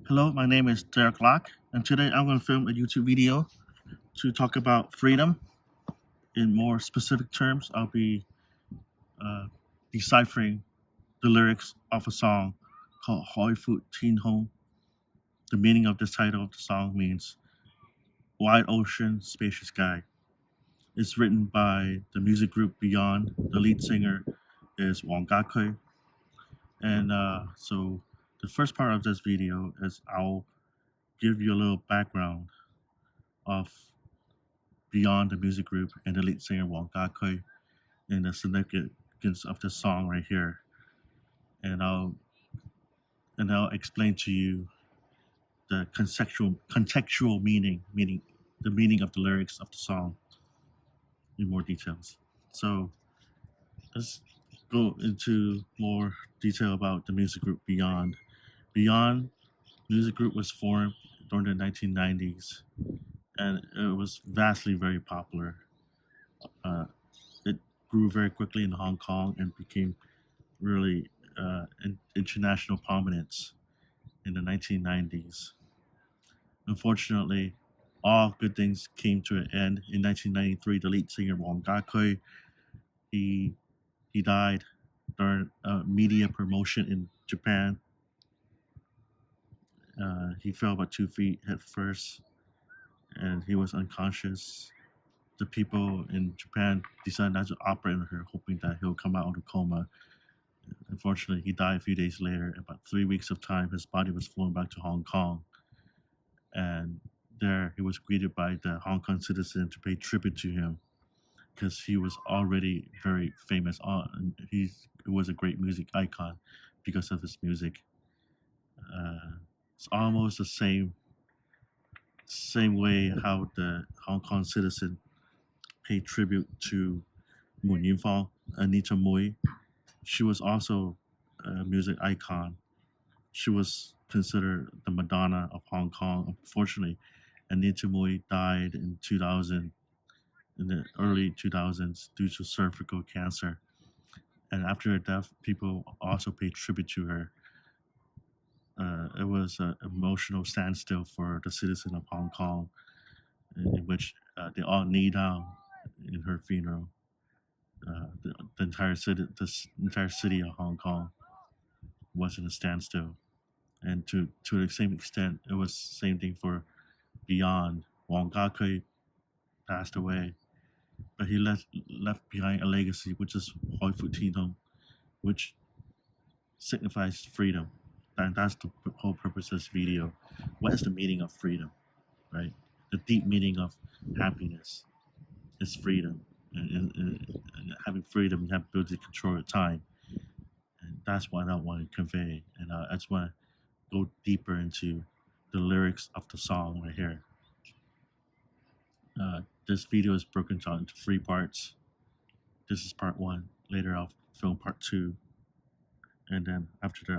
Hello, my name is Derek Locke, and today I'm going to film a YouTube video to talk about freedom. In more specific terms, I'll be uh, deciphering the lyrics of a song called Hoi Fu Tin Hong. The meaning of this title of the song means wide ocean, spacious sky. It's written by the music group Beyond. The lead singer is Wang Gakui. And so the first part of this video is I'll give you a little background of Beyond the music group and the lead singer Wang Gakui and the significance of this song right here. And I'll explain to you the contextual meaning the meaning of the lyrics of the song in more details. So let's go into more detail about the music group Beyond. Beyond music group was formed during the 1990s, and it was vastly very popular. Uh, it grew very quickly in Hong Kong and became really international prominence in the 1990s. Unfortunately, all good things came to an end. In 1993, the lead singer Wang Gakui he he died during media promotion in Japan. He fell about 2 feet head first, and he was unconscious. The people in Japan decided not to operate on her, hoping that he'll come out of the coma. Unfortunately, he died a few days later. In about 3 weeks of time, his body was flown back to Hong Kong, and there he was greeted by the Hong Kong citizen to pay tribute to him because he was already very famous. He was a great music icon because of his music. It's almost the same way how the Hong Kong citizen paid tribute to Mu Yinfang, Anita Mui. She was also a music icon. She was considered the Madonna of Hong Kong. Unfortunately, Anita Mui died in 2000, in the early 2000s, due to cervical cancer. And after her death, people also paid tribute to her. It was an emotional standstill for the citizen of Hong Kong, in which they all knee down in her funeral. The entire city of Hong Kong was in a standstill, and to the same extent, it was the same thing for Beyond. Wang Gakui passed away, but he left behind a legacy, which is Hoi Fu Tin Hong, which signifies freedom. And that's the whole purpose of this video. What is the meaning of freedom, right? The deep meaning of happiness is freedom. And having freedom, you have the ability to control your time. And that's what I want to convey. And I just want to go deeper into the lyrics of the song right here. This video is broken down into 3 parts. This is part 1. Later, I'll film part 2, and then after that,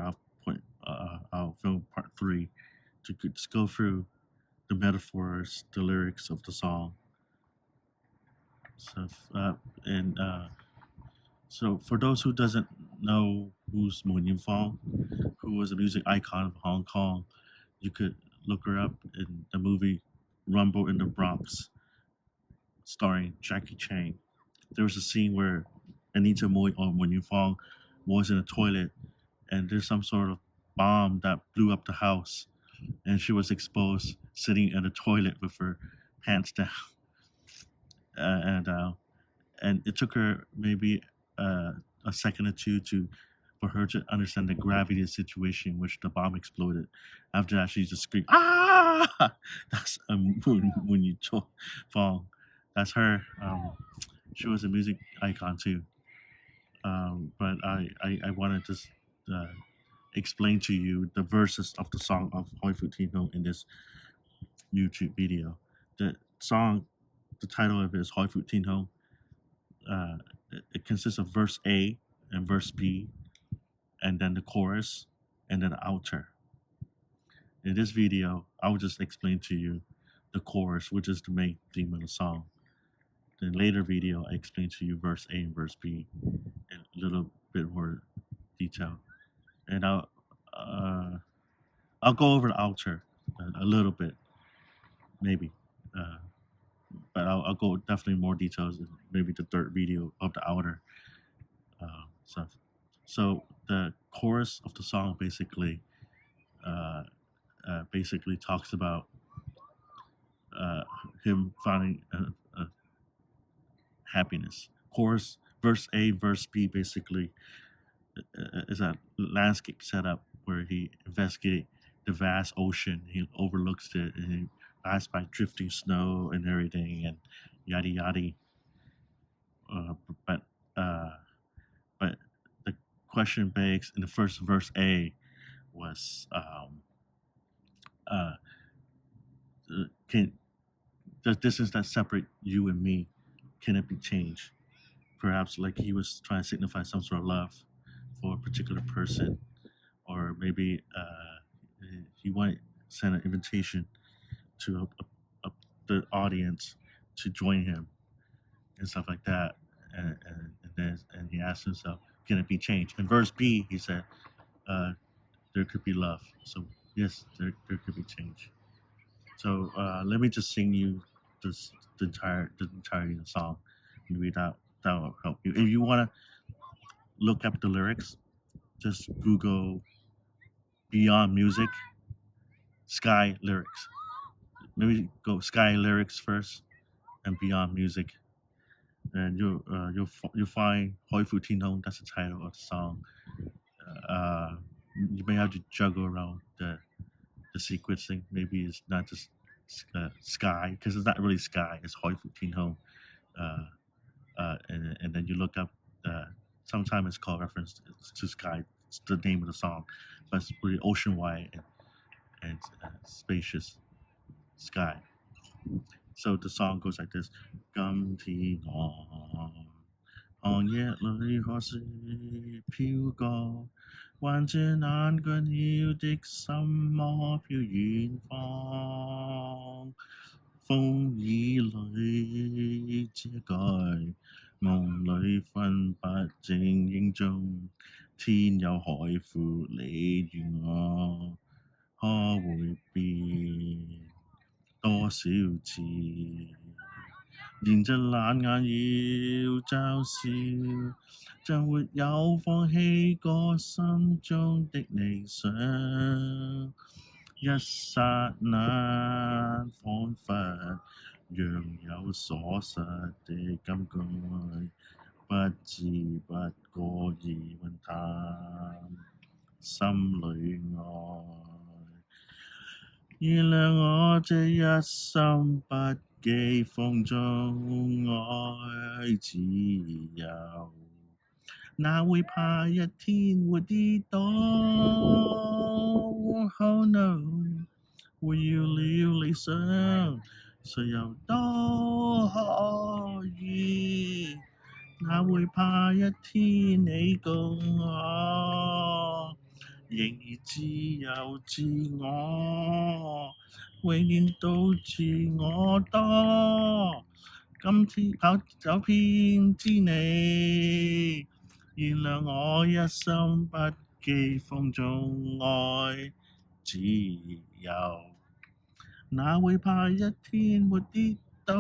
I'll film part 3 to just go through the metaphors, the lyrics of the song. So for those who doesn't know who's Mu Yinfang, who was a music icon of Hong Kong, you could look her up in the movie Rumble in the Bronx, starring Jackie Chan. There was a scene where Anita Mui or Mu Yinfang was in a toilet, and there's some sort of bomb that blew up the house, and she was exposed sitting in the toilet with her pants down. And it took her maybe a second or two for her to understand the gravity of the situation in which the bomb exploded. After that, she just screamed, "Ah!" That's when you fall. That's her. She was a music icon too. But I wanted to explain to you the verses of the song of Hoi Fu Tin Hong in this YouTube video. The song, the title of it is Hoi Fu Tin Hong. It consists of verse A and verse B, and then the chorus, and then the outer. In this video, I will just explain to you the chorus, which is the main theme of the song. In later video, I explain to you verse A and verse B in a little bit more detail. And I'll I'll go over the altar a little bit, maybe. Uh, but I'll go definitely more details in maybe the third video of the outer stuff. So the chorus of the song basically talks about him finding a happiness. Chorus, verse A, verse B, basically is a landscape setup where he investigates the vast ocean. He overlooks it and he passes by drifting snow and everything and yada yada. Uh, but uh, but the question begs in the first verse A was can the distance that separate you and me, can it be changed? Perhaps like he was trying to signify some sort of love for a particular person, or maybe he wanted to send an invitation to the audience to join him and stuff like that. And he asked himself, can it be changed? In verse B, he said, there could be love. So yes, there could be change. So let me just sing you the entirety of the song. Maybe that will help you. If you want to look up the lyrics, just Google Beyond Music, Sky lyrics. Maybe go Sky lyrics first, and Beyond Music, and you'll find Hoi Fu Tin Hong. That's the title of the song. You may have to juggle around the sequencing. Maybe it's not just Sky, because it's not really Sky. It's Hoi Fu Tin Hong. And then you look up. Sometimes it's called reference to Sky. It's the name of the song, but it's really ocean wide and spacious sky. So the song goes like this: 今天我寒夜裏何時飄過，還這冷卻了的心魔飄遠方。風雨裏遮蓋，夢裏分不清影蹤，天有海闊，你與我可會變多少次？連隻冷眼要嘲笑，就沒有放棄過心中的理想。一剎那，彷彿讓有所失的感覺，不知不覺已雲淡，心裏愛。原諒我這一生不羈放縱愛自由，哪會怕一天會跌倒？Oh no，會要了理想，誰又都可以，哪會怕一天你共我？仍然自由自我，永遠都自我多。今天走遍知你，原諒我一生不羈放縱愛自由，哪會怕一天沒跌倒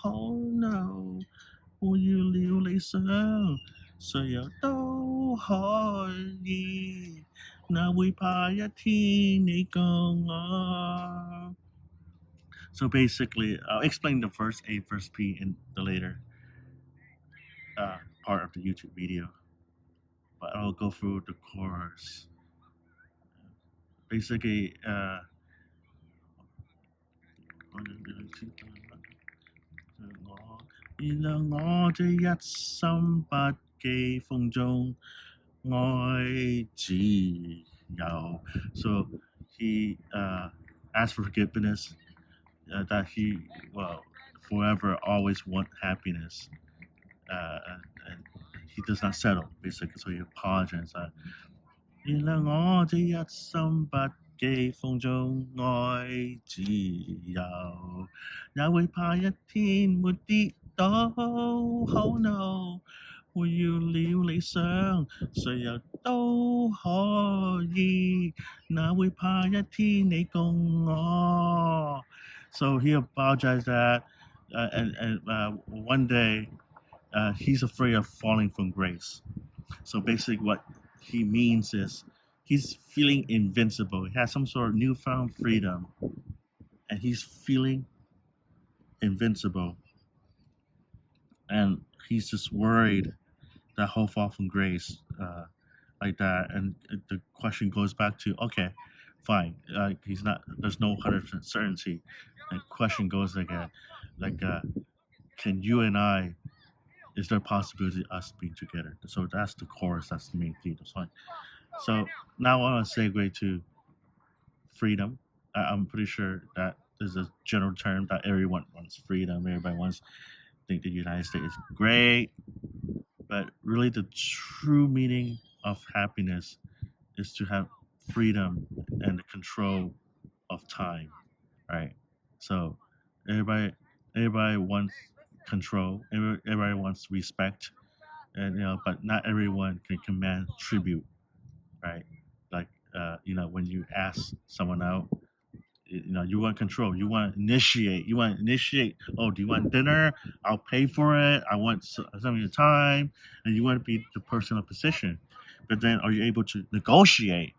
？Oh no，會要了理想，誰又都可以，哪會怕一天你共我？So basically, I'll explain the verse A, verse B in the later part of the YouTube video, but I'll go through the chorus. Basically, 原諒我這一生不羈放縱愛自由。So he asked for forgiveness, that he forever always want happiness, and he does not settle, basically. So he apologized. 原諒我這一生不羈放縱愛自由，也會怕一天沒跌倒。Oh no，會要了理想，誰又都可以，哪會怕一天你共我？So he apologized that, and one day he's afraid of falling from grace. So basically, what he means is he's feeling invincible. He has some sort of newfound freedom, and he's feeling invincible, and he's just worried that he'll fall from grace, like that. And the question goes back to, okay, fine, he's not. There's no 100% certainty. And question goes again, like, can you and I? Is there a possibility of us being together? So that's the chorus. That's the main theme. That's fine. So now I want to segue to freedom. I'm pretty sure that is a general term that everyone wants freedom. Everybody wants to think the United States is great, but really the true meaning of happiness is to have freedom and the control of time, right? So everybody wants control. Everybody wants respect, and but not everyone can command tribute, right? Like when you ask someone out, you want control, you want to initiate. Oh, do you want dinner? I'll pay for it. I want some of your time, and you want to be the person of position. But then, are you able to negotiate,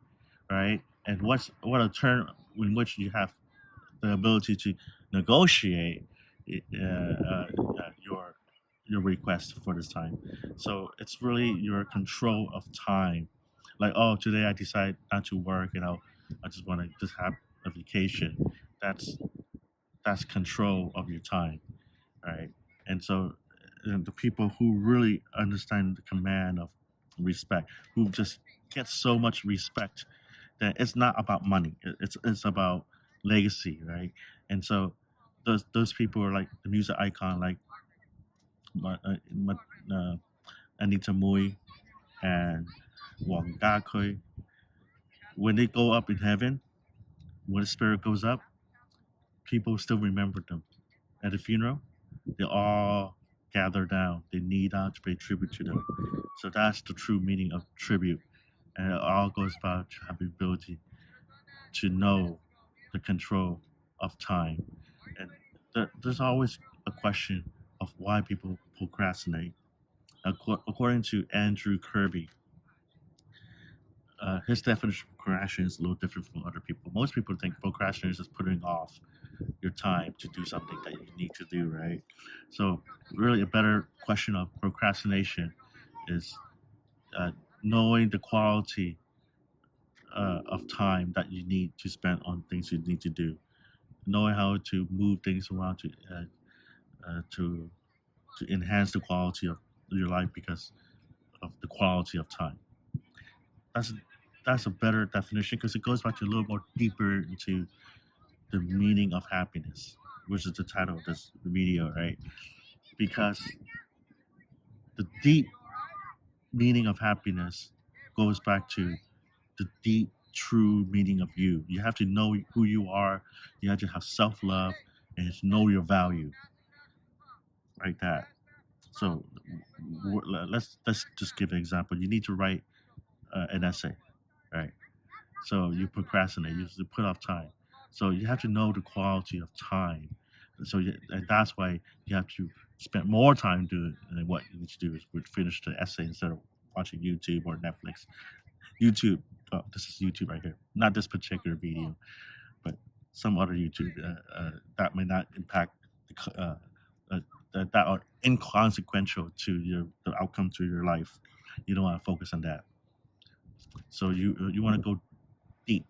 right? And what a term in which you have the ability to negotiate your request for this time. So it's really your control of time. Like, oh, today I decide not to work, I just want to just have a vacation. That's that's control of your time, right? And so the people who really understand the command of respect, who just get so much respect that it's not about money. It's about legacy, right? And so those people are like the music icon, like Anita Mui and Wang Dakui. When they go up in heaven, when the spirit goes up, people still remember them. At the funeral, they all gather down. They kneel down to pay tribute to them. So that's the true meaning of tribute. And it all goes back to having the ability to know the control of time. And there's always a question of why people procrastinate. According to Andrew Kirby, his definition of procrastination is a little different from other people. Most people think procrastination is just putting off your time to do something that you need to do, right? So, really, a better question of procrastination is knowing the quality of time that you need to spend on things you need to do, knowing how to move things around to enhance the quality of your life because of the quality of time. That's that's a better definition because it goes back to a little more deeper into the meaning of happiness, which is the title of this video, right? Because the deep meaning of happiness goes back to the deep, true meaning of you. You have to know who you are. You have to have self-love and know your value, like that. So let's just give an example. You need to write an essay, right? So you procrastinate. You put off time. So you have to know the quality of time. And that's why you have to spend more time doing it. And what you need to do is finish the essay instead of watching YouTube or Netflix. YouTube. Oh, this is YouTube right here. Not this particular video, but some other YouTube that may not impact that are inconsequential to the outcome to your life. You don't want to focus on that. So you want to go deep.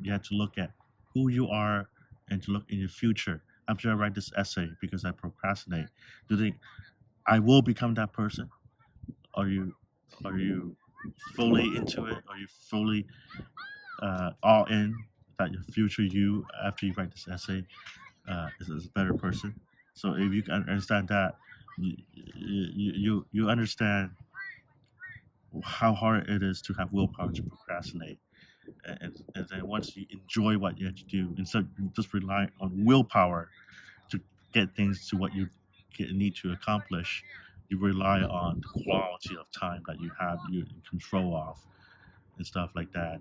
You have to look at who you are and to look in your future. After I write this essay, because I procrastinate, do you think I will become that person? Are you fully into it? Are you fully all in that your future you after you write this essay is a better person? So if you can understand that, you understand how hard it is to have willpower to procrastinate. And then once you enjoy what you have to do, instead of just relying on willpower to get things to what you need to accomplish, you rely on the quality of time that you have you in control of and stuff like that.